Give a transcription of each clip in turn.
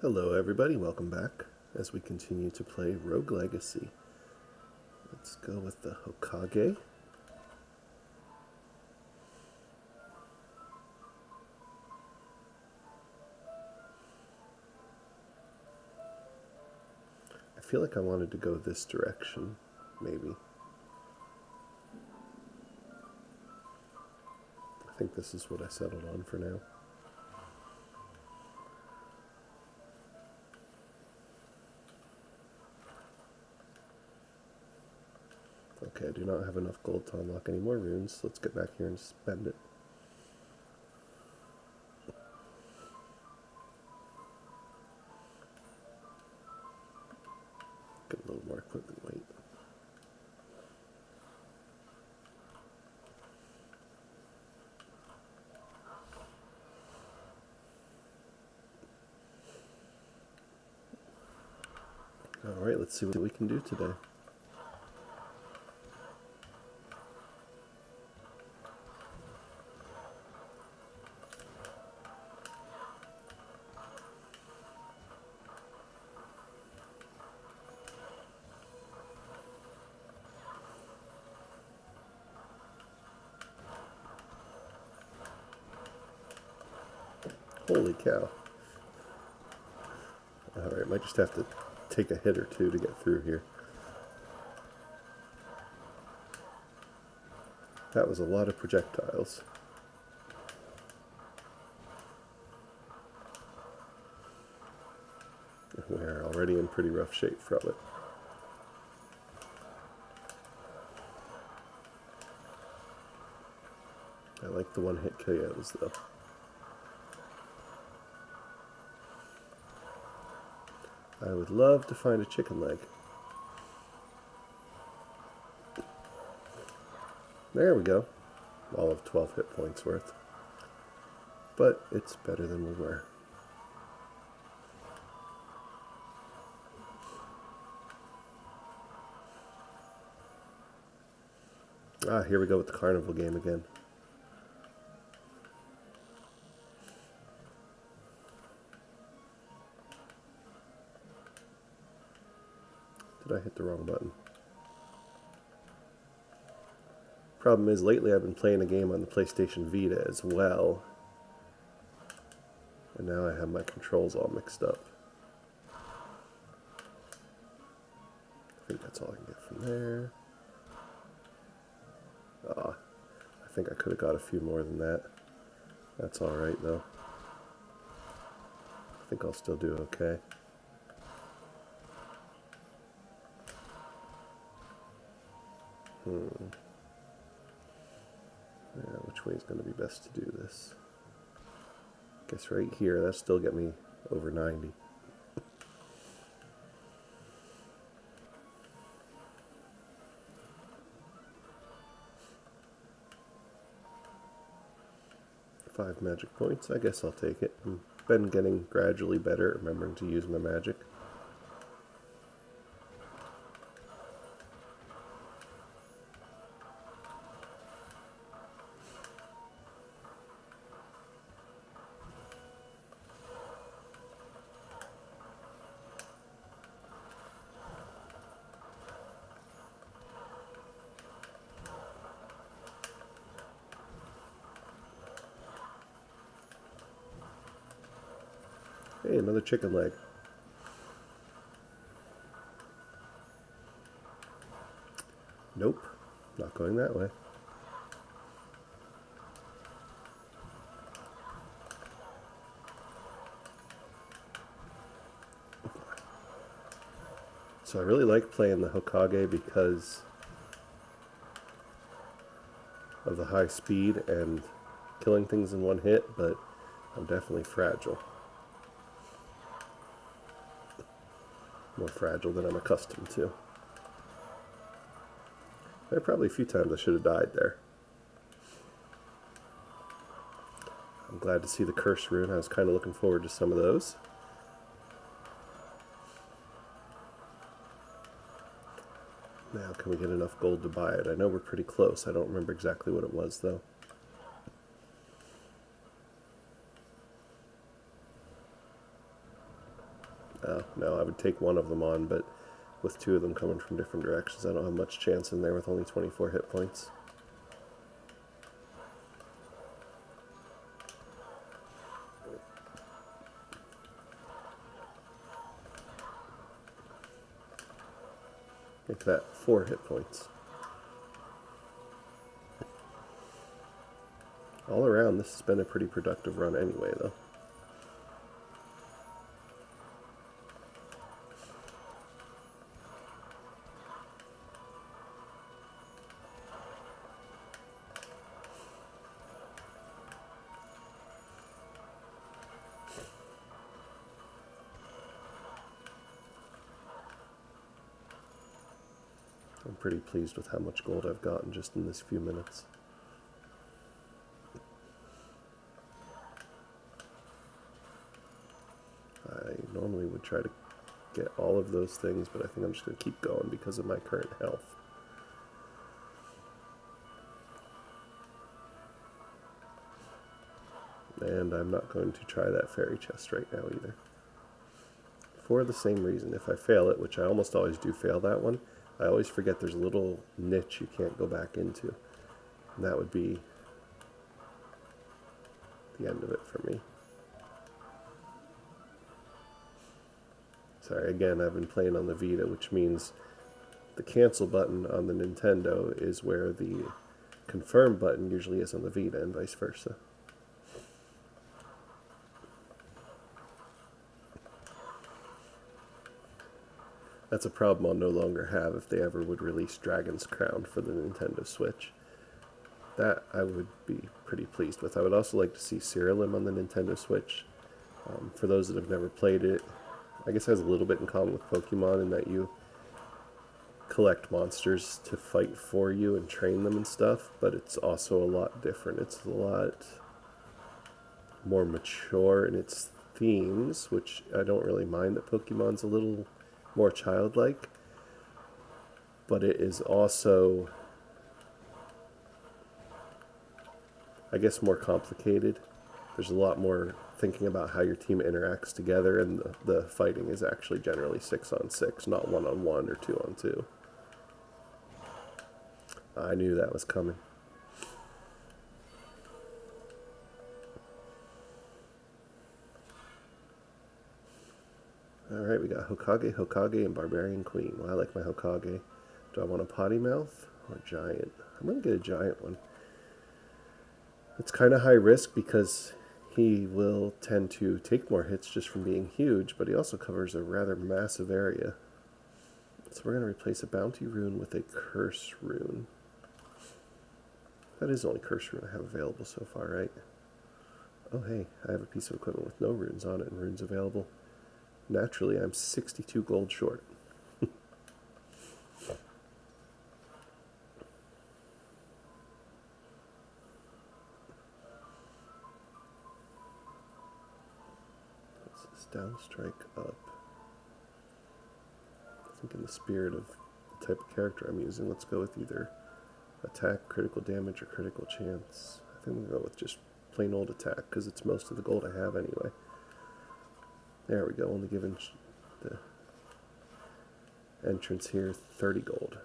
Hello everybody, welcome back as we continue to play Rogue Legacy. Let's go with the Hokage. I feel like I wanted to go this direction, maybe. I think this is what I settled on for now. Okay, I do not have enough gold to unlock any more runes, so let's get back here and spend it. Get a little more equipment weight. Alright, let's see what we can do today. Holy cow. Alright, might just have to take a hit or two to get through here. That was a lot of projectiles. We're already in pretty rough shape from it. I like the one-hit KOs though. I would love to find a chicken leg. There we go. All of 12 hit points worth. But it's better than we were. Ah, here we go with the carnival game again. Did I hit the wrong button? Problem is, lately I've been playing a game on the PlayStation Vita as well. And now I have my controls all mixed up. I think that's all I can get from there. Ah, I think I could have got a few more than that. That's alright though. I think I'll still do okay. Yeah, which way is going to be best to do this? Guess right here, that'll still get me over 90. Five magic points, I guess I'll take it. I've been getting gradually better at remembering to use my magic. Hey, another chicken leg. Nope, not going that way. So I really like playing the Hokage because of the high speed and killing things in one hit, but I'm definitely fragile. More fragile than I'm accustomed to. There are probably a few times I should have died there. I'm glad to see the curse rune. I was kind of looking forward to some of those. Now, can we get enough gold to buy it? I know we're pretty close. I don't remember exactly what it was, though. No, I would take one of them on, but with two of them coming from different directions, I don't have much chance in there with only 24 hit points. Make that 4 hit points. All around, this has been a pretty productive run anyway, though. I'm pretty pleased with how much gold I've gotten just in this few minutes. I normally would try to get all of those things, but I think I'm just going to keep going because of my current health. And I'm not going to try that fairy chest right now either. For the same reason, if I fail it, which I almost always do fail that one, I always forget there's a little niche you can't go back into. And that would be the end of it for me. Sorry, again, I've been playing on the Vita, which means the cancel button on the Nintendo is where the confirm button usually is on the Vita, and vice versa. That's a problem I'll no longer have if they ever would release Dragon's Crown for the Nintendo Switch. That I would be pretty pleased with. I would also like to see Cerealim on the Nintendo Switch. For those that have never played it, I guess it has a little bit in common with Pokemon in that you collect monsters to fight for you and train them and stuff, but it's also a lot different. It's a lot more mature in its themes, which I don't really mind that Pokemon's a little more childlike, but it is also, I guess, more complicated. There's a lot more thinking about how your team interacts together, and the fighting is actually generally 6-on-6, not 1-on-1 or 2-on-2. I knew that was coming. Alright, we got Hokage, Hokage, and Barbarian Queen. Well, I like my Hokage. Do I want a potty mouth or giant? I'm going to get a giant one. It's kind of high risk because he will tend to take more hits just from being huge, but he also covers a rather massive area. So we're going to replace a bounty rune with a curse rune. That is the only curse rune I have available so far, right? Oh hey, I have a piece of equipment with no runes on it and runes available. Naturally, I'm 62 gold short. Let's down strike up. I think in the spirit of the type of character I'm using, let's go with either attack, critical damage, or critical chance. I think we'll go with just plain old attack because it's most of the gold I have anyway. There we go, only giving the entrance here 30 gold.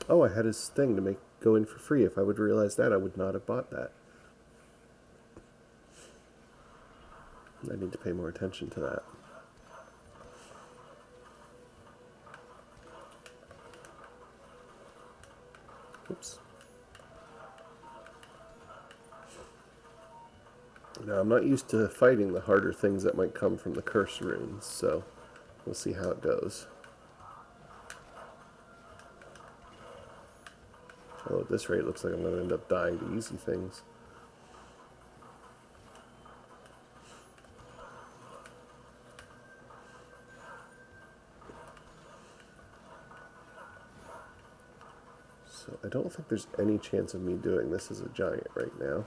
Oh, I had his thing to go in for free. If I would realize that, I would not have bought that. I need to pay more attention to that. Oops. Now, I'm not used to fighting the harder things that might come from the curse runes, so we'll see how it goes. Oh, at this rate, it looks like I'm going to end up dying to easy things. So I don't think there's any chance of me doing this as a giant right now.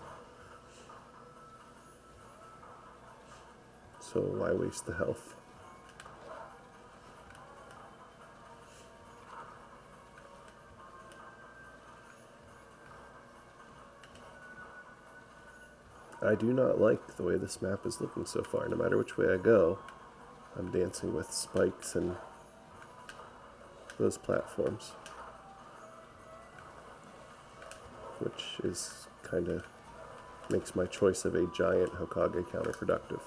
So why waste the health? I do not like the way this map is looking so far. No matter which way I go, I'm dancing with spikes and those platforms, which is kind of makes my choice of a giant Hokage counterproductive.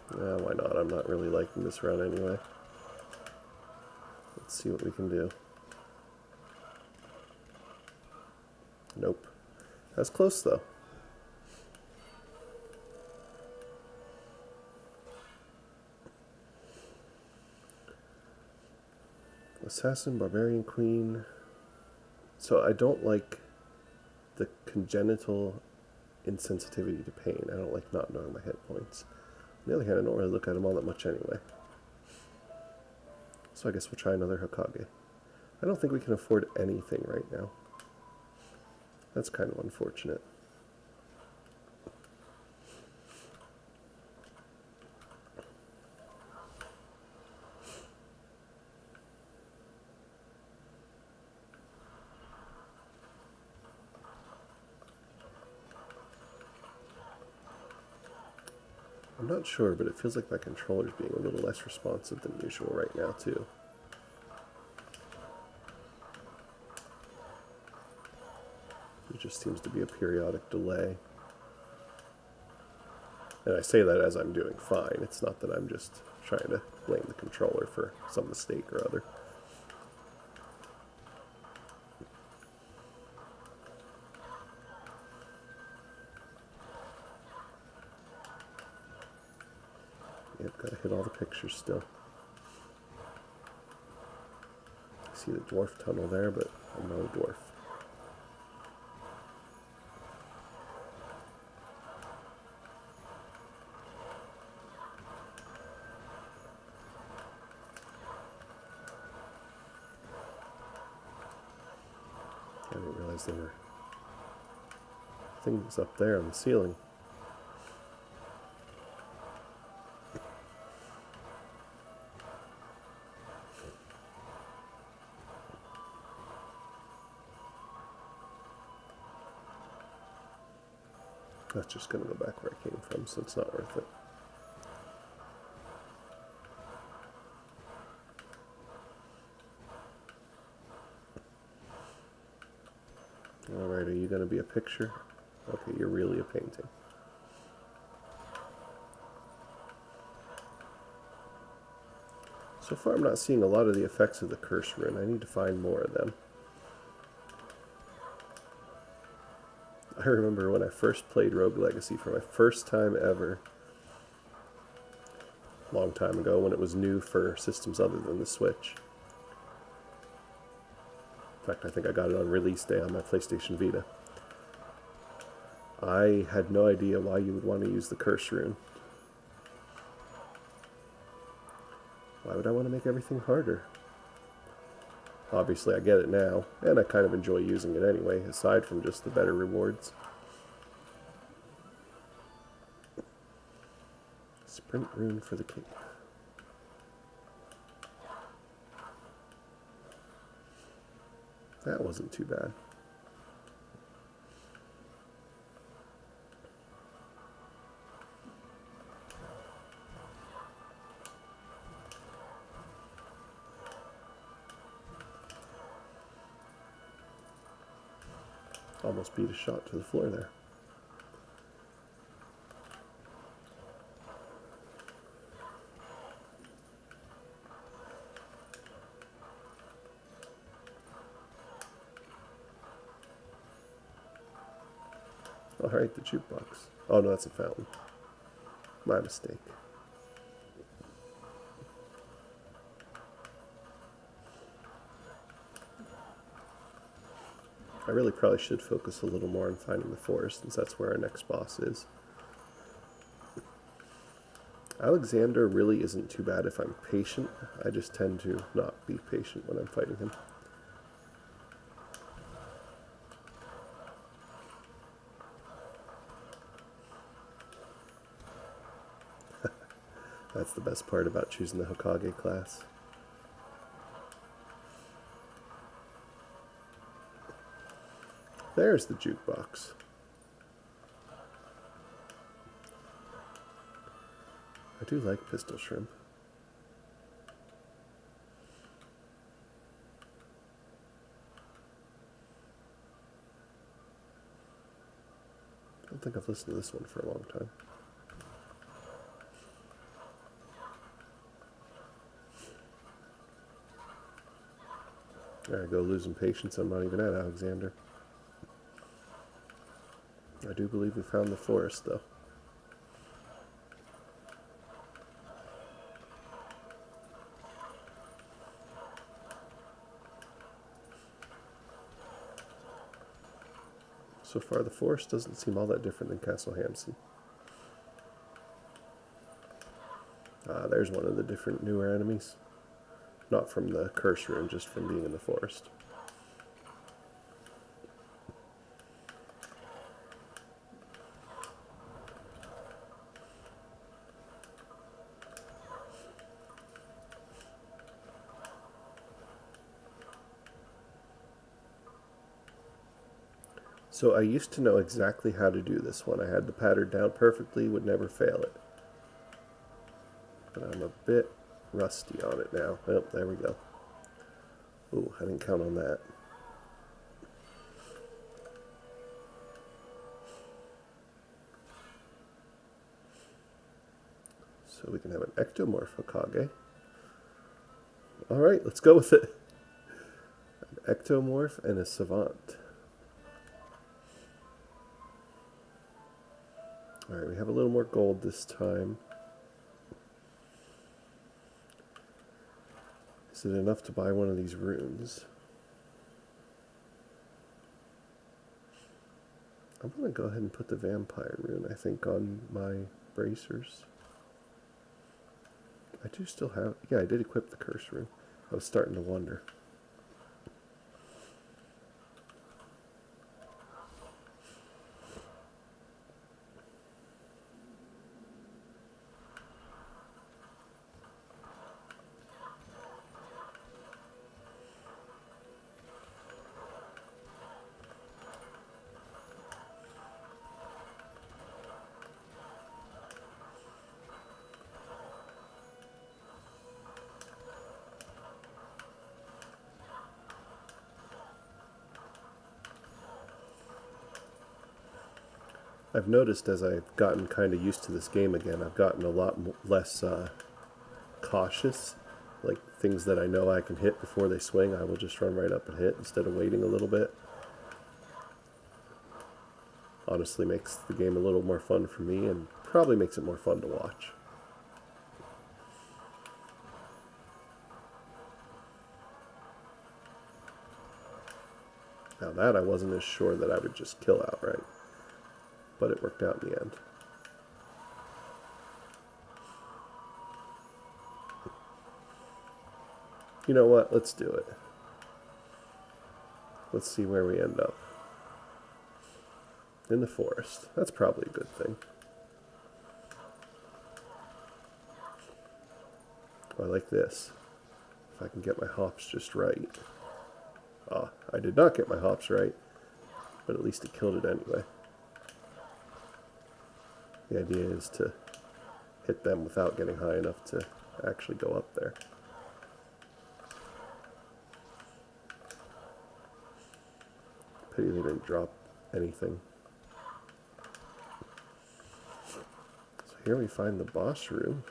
Why not? I'm not really liking this run anyway. Let's see what we can do. Nope. That's close though. Assassin, Barbarian Queen. So I don't like the congenital insensitivity to pain. I don't like not knowing my hit points. On the other hand, I don't really look at them all that much anyway. So I guess we'll try another Hokage. I don't think we can afford anything right now. That's kind of unfortunate. I'm not sure, but it feels like my controller's being a little less responsive than usual right now, too. There just seems to be a periodic delay. And I say that as I'm doing fine. It's not that I'm just trying to blame the controller for some mistake or other. Yep, gotta hit all the pictures still. I see the dwarf tunnel there, but I'm no dwarf. I didn't realize there were things up there on the ceiling. That's just going to go back where I came from, so it's not worth it. Alright, are you going to be a picture? Okay, you're really a painting. So far I'm not seeing a lot of the effects of the curse rune. I need to find more of them. I remember when I first played Rogue Legacy for my first time ever, a long time ago when it was new for systems other than the Switch. In fact, I think I got it on release day on my PlayStation Vita. I had no idea why you would want to use the curse rune. Why would I want to make everything harder? Obviously, I get it now, and I kind of enjoy using it anyway, aside from just the better rewards. Sprint rune for the king. That wasn't too bad. Almost beat a shot to the floor there. Alright, the jukebox. Oh no, that's a fountain. My mistake. I really probably should focus a little more on finding the forest, since that's where our next boss is. Alexander really isn't too bad if I'm patient. I just tend to not be patient when I'm fighting him. That's the best part about choosing the Hokage class. There's the jukebox. I do like pistol shrimp. I don't think I've listened to this one for a long time. There I go, losing patience. I'm not even at Alexander. I do believe we found the forest, though. So far, the forest doesn't seem all that different than Castle Hamson. Ah, there's one of the different newer enemies. Not from the curse room, just from being in the forest. So I used to know exactly how to do this one. I had the pattern down perfectly, would never fail it. But I'm a bit rusty on it now. Oh, there we go. Ooh, I didn't count on that. So we can have an ectomorph Hokage. Alright, let's go with it. An ectomorph and a savant. Alright, we have a little more gold this time. Is it enough to buy one of these runes? I'm going to go ahead and put the vampire rune, I think, on my bracers. I do still have... Yeah, I did equip the curse rune. I was starting to wonder. I've noticed as I've gotten kind of used to this game again, I've gotten a lot less cautious. Like things that I know I can hit before they swing, I will just run right up and hit instead of waiting a little bit. Honestly makes the game a little more fun for me and probably makes it more fun to watch. Now that I wasn't as sure that I would just kill outright, but it worked out in the end. You know what? Let's do it. Let's see where we end up. In the forest. That's probably a good thing. I like this. If I can get my hops just right. Ah, I did not get my hops right, but at least it killed it anyway. The idea is to hit them without getting high enough to actually go up there. Pity they didn't drop anything. So here we find the boss room.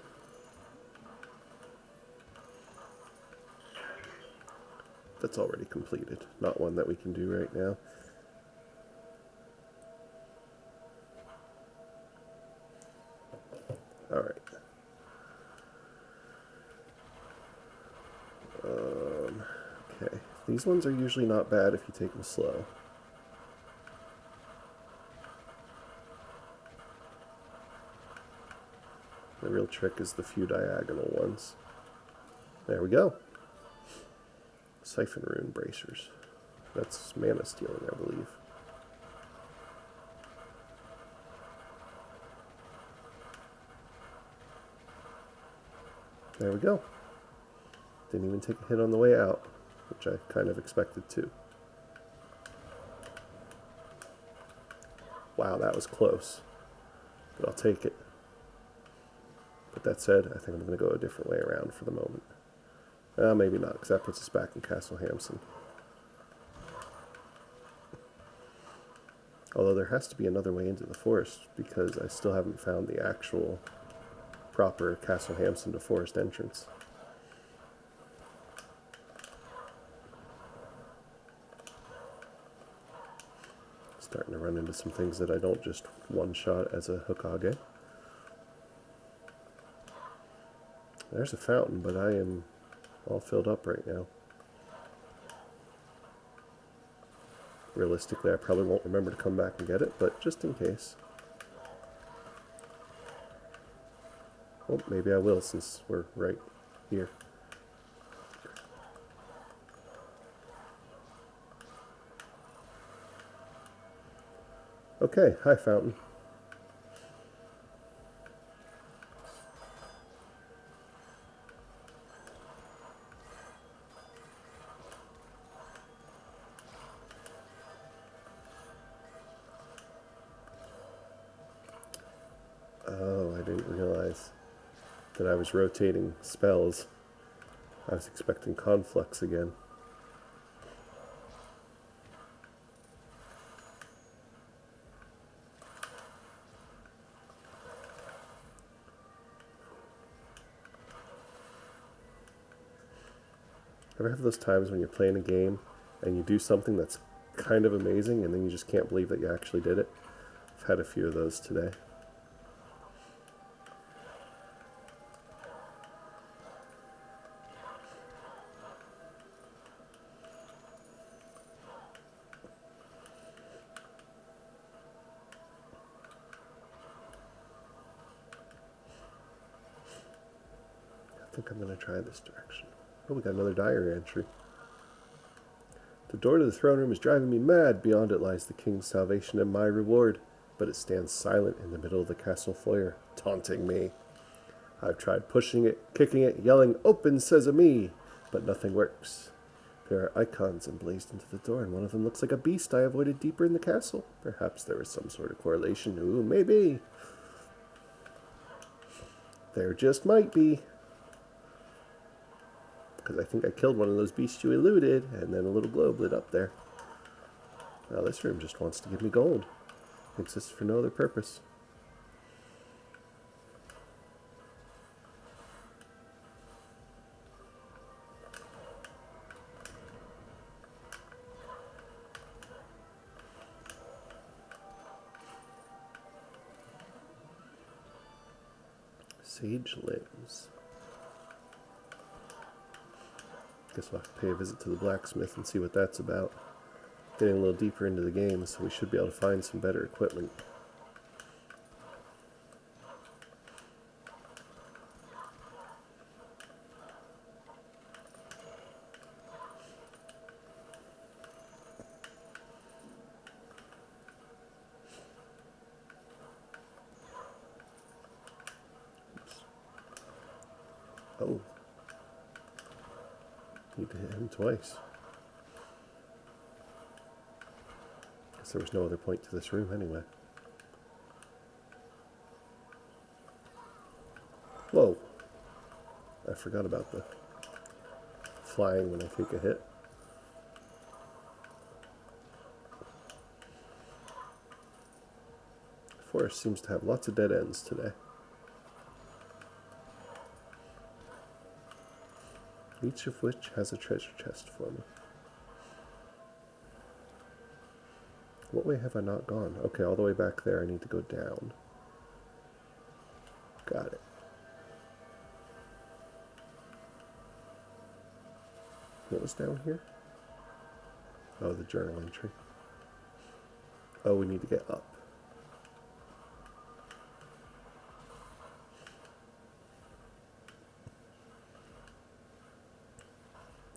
That's already completed, not one that we can do right now. Alright. Okay. These ones are usually not bad if you take them slow. The real trick is the few diagonal ones. There we go. Siphon rune bracers. That's mana stealing, I believe. There we go. Didn't even take a hit on the way out, which I kind of expected to. Wow, that was close. But I'll take it. But that said, I think I'm going to go a different way around for the moment. Maybe not, because that puts us back in Castle Hamson. Although there has to be another way into the forest, because I still haven't found the actual proper Castle Hamson to forest entrance. Starting to run into some things that I don't just one-shot as a Hokage. There's a fountain, but I am all filled up right now. Realistically, I probably won't remember to come back and get it, but just in case. Well, maybe I will since we're right here. Okay, hi fountain. Oh, I didn't realize that I was rotating spells. I was expecting conflux again. Ever have those times when you're playing a game and you do something that's kind of amazing and then you just can't believe that you actually did it? I've had a few of those today. I think I'm going to try this direction. Oh, we got another diary entry. The door to the throne room is driving me mad. Beyond it lies the king's salvation and my reward, but it stands silent in the middle of the castle foyer, taunting me. I've tried pushing it, kicking it, yelling, "Open, sesame!" but nothing works. There are icons emblazed into the door, and one of them looks like a beast I avoided deeper in the castle. Perhaps there is some sort of correlation. Ooh, maybe. There just might be. Because I think I killed one of those beasts you eluded, and then a little globe lit up there. Now this room just wants to give me gold. It exists for no other purpose. Sage limbs. Guess we'll have to pay a visit to the blacksmith and see what that's about. Getting a little deeper into the game, so we should be able to find some better equipment. Oh. Need to hit him twice. Guess there was no other point to this room anyway. Whoa. I forgot about the flying when I take a hit. The forest seems to have lots of dead ends today. Each of which has a treasure chest for me. What way have I not gone? Okay, all the way back there I need to go down. Got it. What was down here? Oh, the journal entry. Oh, we need to get up.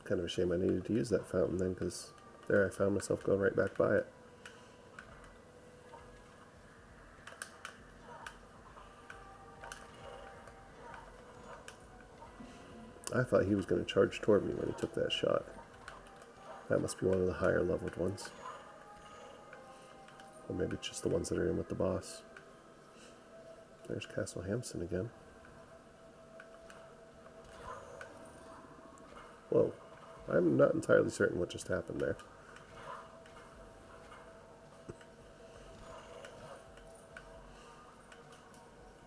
Kind of a shame I needed to use that fountain then, because there I found myself going right back by it. I thought he was going to charge toward me when he took that shot. That must be one of the higher leveled ones. Or maybe it's just the ones that are in with the boss. There's Castle Hampson again. Whoa. I'm not entirely certain what just happened there.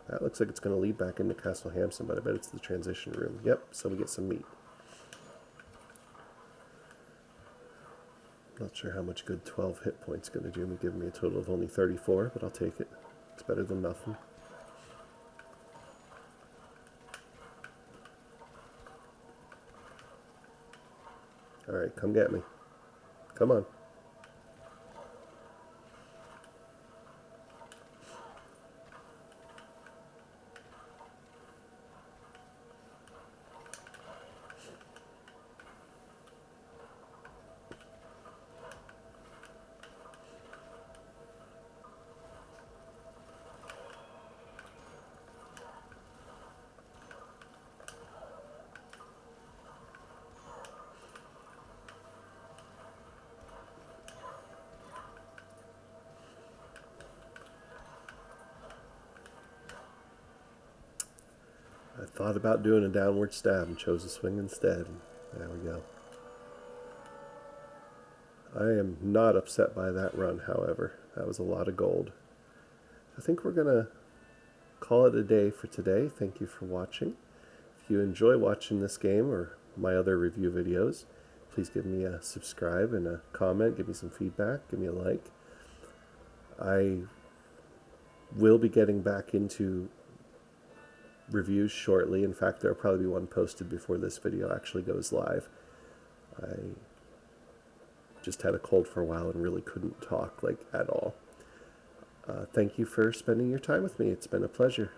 That looks like it's going to lead back into Castle Hampson, but I bet it's the transition room. Yep, so we get some meat. Not sure how much good 12 hit points going to do me, giving me a total of only 34, but I'll take it. It's better than nothing. Alright, come get me. Come on. I thought about doing a downward stab and chose a swing instead. There we go. I am not upset by that run, however. That was a lot of gold. I think we're going to call it a day for today. Thank you for watching. If you enjoy watching this game or my other review videos, please give me a subscribe and a comment. Give me some feedback. Give me a like. I will be getting back into reviews shortly. In fact, there will probably be one posted before this video actually goes live. I just had a cold for a while and really couldn't talk like at all. Thank you for spending your time with me. It's been a pleasure.